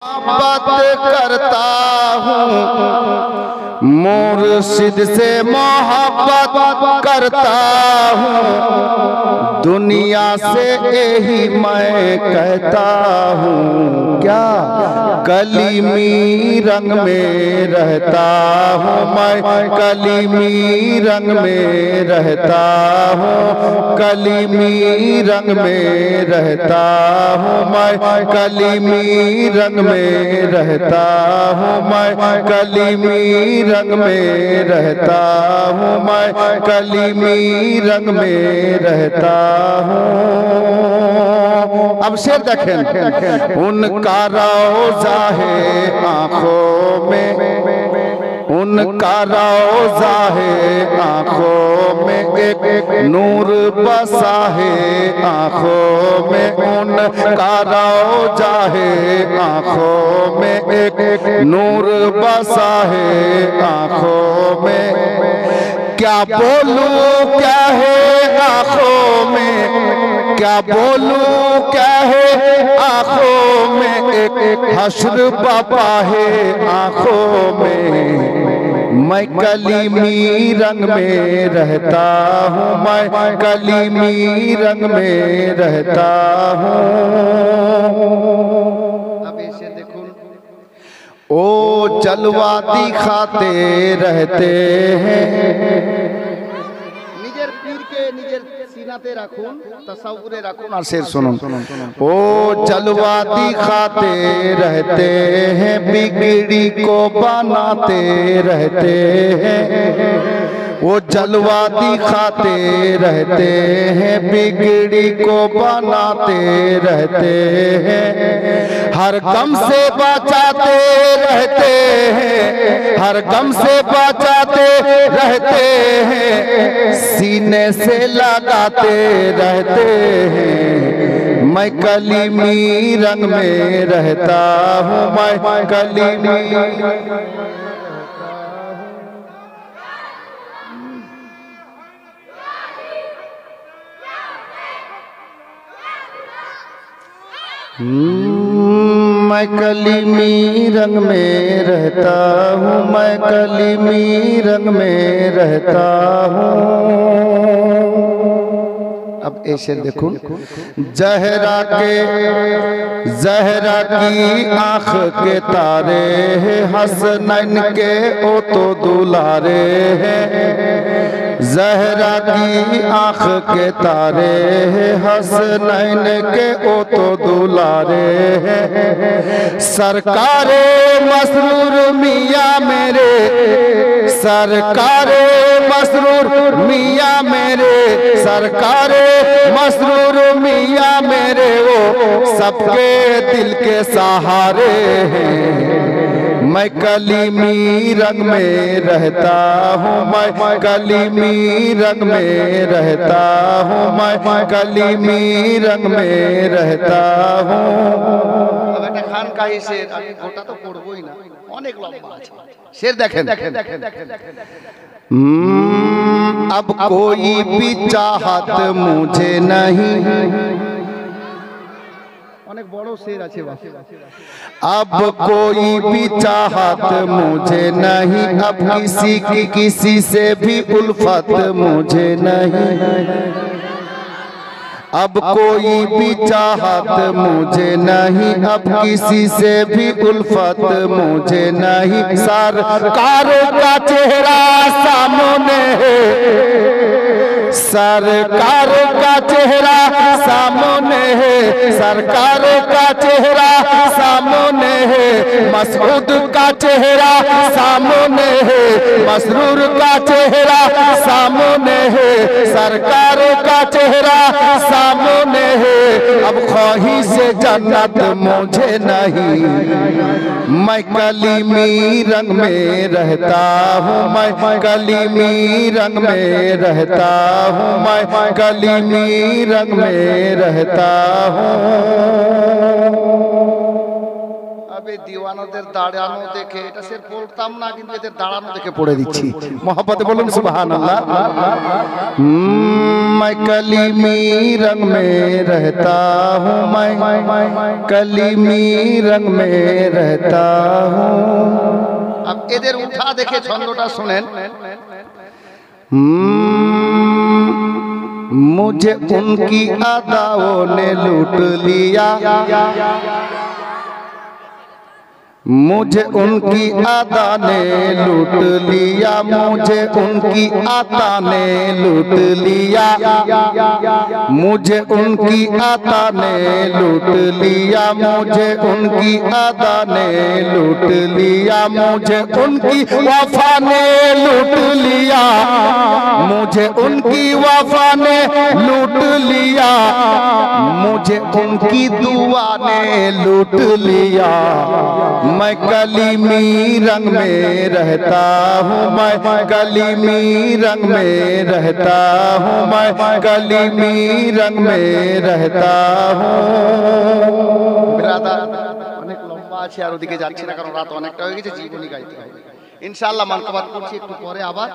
मोहब्बत करता हूँ, मुर्शिद से मोहब्बत करता हूँ, दुनिया से यही मैं कहता हूँ। क्या कलीमी रंग में रहता हूँ मैं, कलीमी रंग में रहता हूँ, कलीमी रंग में रहता हूँ मैं, कलीमी रंग में रहता हूँ मैं, कलीमी रंग में रहता हूँ मैं, कलीमी रंग में रहता हूँ। अब शेर देखें, उनका रोज़ा है आँखों में, उनका रोज़ा है आँखों में, एक नूर बसा है आँखों में, उनका रोज़ा है आँखों में, एक नूर बसा है आँखों में। क्या बोलूं क्या है आँखों में, क्या बोलूं क्या है आँखों में, एक हश्र बापा है आँखों में। मैं कलीमी रंग में रहता हूँ, मैं कलीमी रंग में रहता हूँ। अब ऐसे देखो, ओ जलवा दिखाते रहते हैं, निजेर पीर के निजेर सीनाते राखुन, तसव्वुरे राखुन और शेर सुनुन। ओ जलवा दिखाते रहते हैं, बिगड़ी को बनाते रहते हैं, वो जलवा दिखाते रहते हैं, बिगड़ी को बनाते रहते हैं, हर गम से बचाते रहते हैं, हर गम से बचाते रहते हैं, सीने से लगाते रहते हैं। मैं कलीमी रंग में रहता हूँ, मैं कलीमी मैं कलीमी रंग में रहता हूँ, मैं कलीमी रंग में रहता हूँ। अब ऐसे देखो, जहरा की आँख के तारे हैं, हसनैन के ओ तो दुलारे हैं, जहरा की आँख के तारे हैं, हसनैन के ओ तो दुलारे हैं, सरकारे मसरूर मियाँ मेरे, सरकारे मसरूर मियाँ मेरे, सरकारे मसरूर मियाँ मेरे, वो सबके दिल के सहारे हैं। मैं कलीमी रंग में रहता हूँ, मैं कलीमी रंग में रहता हूँ, मैं कलीमी रंग में रहता हूँ। खान का ही शेर আমি গোটা তো পড়বই না, অনেক লম্বা আছে। शेर देखें, अब कोई भी चाहत मुझे नहीं, अनेक बड़ो शेर আছে। अब कोई भी चाहत मुझे नहीं, अब किसी की किसी से भी उल्फत मुझे नहीं, अब कोई भी चाहत मुझे नहीं, अब किसी से भी उल्फत मुझे नहीं, सरकार का चेहरा सामने है, सरकार का चेहरा सामने है, सरकार का चेहरा सामने है, मसऊद का चेहरा सामने है, मसरूर का चेहरा सामने है, सरकार का चेहरा सामने है। अब ख्वाहिश से जन्नत मुझे नहीं, मैं कलीमी रंग में रहता हूँ, मैं कलीमी रंग में रहता हूँ, मैं कलीमी रंग में रहता हूँ। তবে দিওয়ানাদের দাঁড়ানো দেখে, এটা সে পড়তাম না কিন্তু এদের দাঁড়ানো দেখে পড়ে দিচ্ছি। মোহাম্মতে বলুন সুবহানাল্লাহ। मैं कलीमी रंग में रहता हूँ, मैं कलीमी रंग में रहता हूँ। अब इधर उठा देखे छंदोटा सुनें। मुझे उनकी अदाओं ने लूट लिया, मुझे उनकी अदा ने लूट लिया, मुझे उनकी अता ने लूट लिया, मुझे उनकी अता ने लूट लिया, मुझे उनकी अदा ने लूट लिया, मुझे उनकी वफा ने लूट लिया, मुझे उनकी वफा ने लूट लिया, मुझे उनकी दुआ ने लूट लिया। मैं कलीमी रंग में रहता हूँ, मैं कलीमी रंग में रहता हूँ, मैं कलीमी रंग में रहता हूँ। অনেক লম্বা আছে আর ওদিকে যাচ্ছি না কারণ রাত অনেকটা হয়ে গেছে, জীবনী গাইতে হবে ইনশাআল্লাহ। মানকাবাত করছি একটু পরে আবার।